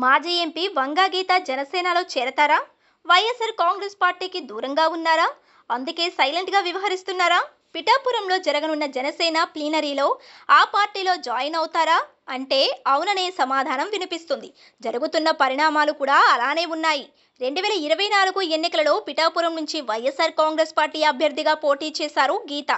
మాజీ ఎంపీ వంగా గీత జనసేనలో చేరతారా? వైఎస్ఆర్ కాంగ్రెస్ పార్టీకి దూరంగా ఉన్నారా? అందుకే సైలెంట్గా వ్యవహరిస్తున్నారా? పిఠాపురంలో జరగనున్న జనసేన ప్లీనరీలో ఆ పార్టీలో జాయిన్ అవుతారా అంటే అవుననే సమాధానం వినిపిస్తుంది. జరుగుతున్న పరిణామాలు కూడా అలానే ఉన్నాయి. 2024 ఎన్నికలలో పిఠాపురం నుంచి వైఎస్ఆర్ కాంగ్రెస్ పార్టీ అభ్యర్థిగా పోటీ చేశారు గీత.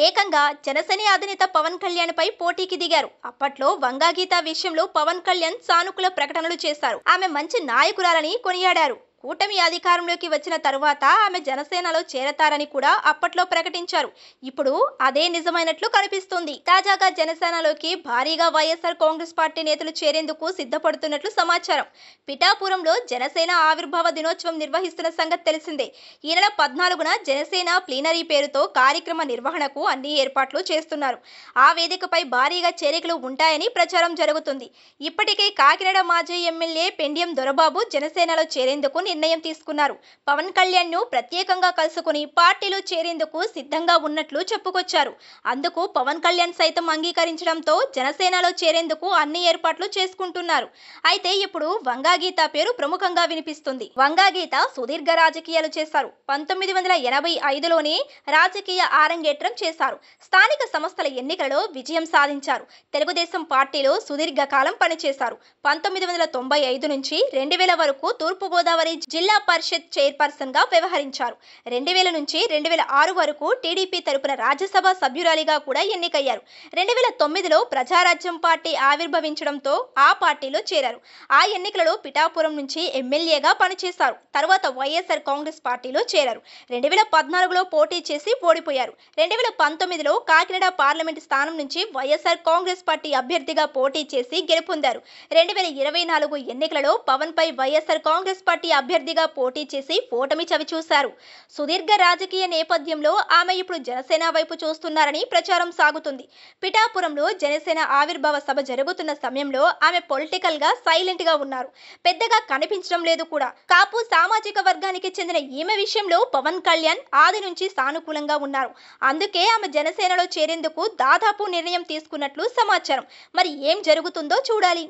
ఏకంగా జనసేన అధినేత పవన్ కళ్యాణ్ పై పోటీకి దిగారు. అప్పట్లో వంగా గీత విషయంలో పవన్ కళ్యాణ్ సానుకూల ప్రకటనలు చేశారు. ఆమె మంచి నాయకురాలని కొనియాడారు. కూటమి అధికారంలోకి వచ్చిన తరువాత ఆమె జనసేనలో చేరతారని కూడా అప్పట్లో ప్రకటించారు. ఇప్పుడు అదే నిజమైనట్లు కనిపిస్తుంది. తాజాగా జనసేనలోకి భారీగా వైఎస్ఆర్ కాంగ్రెస్ పార్టీ నేతలు చేరేందుకు సిద్ధపడుతున్నట్లు సమాచారం. పిఠాపురంలో జనసేన ఆవిర్భావ దినోత్సవం నిర్వహిస్తున్న సంగతి తెలిసిందే. ఈ నెల 14న జనసేన ప్లీనరీ పేరుతో కార్యక్రమ నిర్వహణకు అన్ని ఏర్పాట్లు చేస్తున్నారు. ఆ వేదికపై భారీగా చేరికలు ఉంటాయని ప్రచారం జరుగుతుంది. ఇప్పటికే కాకినాడ మాజీ ఎమ్మెల్యే పెండ్యం దొరబాబు జనసేనలో చేరేందుకు నిర్ణయం తీసుకున్నారు. పవన్ కళ్యాణ్ ను ప్రత్యేకంగా కలుసుకుని పార్టీలో చేరేందుకు సిద్ధంగా ఉన్నట్లు చెప్పుకొచ్చారు. అందుకు పవన్ కళ్యాణ్ సైతం అంగీకరించడంతో జనసేనలో చేరేందుకు అన్ని ఏర్పాట్లు చేసుకుంటున్నారు. అయితే ఇప్పుడు వంగా గీత పేరు ప్రముఖంగా వినిపిస్తుంది. వంగా గీత సుదీర్ఘ రాజకీయాలు చేశారు. 1985లోనే రాజకీయ ఆరంగేట్రం చేశారు. స్థానిక సంస్థల ఎన్నికలలో విజయం సాధించారు. తెలుగుదేశం పార్టీలో సుదీర్ఘకాలం పనిచేశారు. 1995 నుంచి 2000 వరకు తూర్పుగోదావరి జిల్లా పరిషత్ చైర్పర్సన్ గా వ్యవహరించారు. 2000 నుంచి 2006 వరకు టీడీపీ తరపున రాజ్యసభ సభ్యురాలిగా కూడా ఎన్నికయ్యారు. 2009లో ప్రజారాజ్యం పార్టీ ఆవిర్భవించడంతో ఆ పార్టీలో చేరారు. ఆ ఎన్నికలలో పిఠాపురం నుంచి ఎమ్మెల్యేగా పనిచేశారు. తర్వాత వైఎస్ఆర్ కాంగ్రెస్ పార్టీలో చేరారు. 2014లో పోటీ చేసి ఓడిపోయారు. 2019లో కాకినాడ పార్లమెంట్ స్థానం నుంచి వైఎస్ఆర్ కాంగ్రెస్ పార్టీ అభ్యర్థిగా పోటీ చేసి గెలుపొందారు. 2024 ఎన్నికలలో పవన్ పై వైఎస్ఆర్ కాంగ్రెస్ పార్టీ అభ్యర్థిగా పోటీ చేసి ఓటమి చవిచూశారు. సుదీర్ఘ రాజకీయ నేపథ్యంలో ఆమె ఇప్పుడు జనసేన వైపు చూస్తున్నారని ప్రచారం సాగుతుంది. పిఠాపురంలో జనసేన ఆవిర్భావ సభ జరుగుతున్న సమయంలో ఆమె పొలిటికల్ గా సైలెంట్ గా ఉన్నారు. పెద్దగా కనిపించడం లేదు కూడా. కాపు సామాజిక వర్గానికి చెందిన ఈమె విషయంలో పవన్ కళ్యాణ్ ఆది నుంచి సానుకూలంగా ఉన్నారు. అందుకే ఆమె జనసేనలో చేరేందుకు దాదాపు నిర్ణయం తీసుకున్నట్లు సమాచారం. మరి ఏం జరుగుతుందో చూడాలి.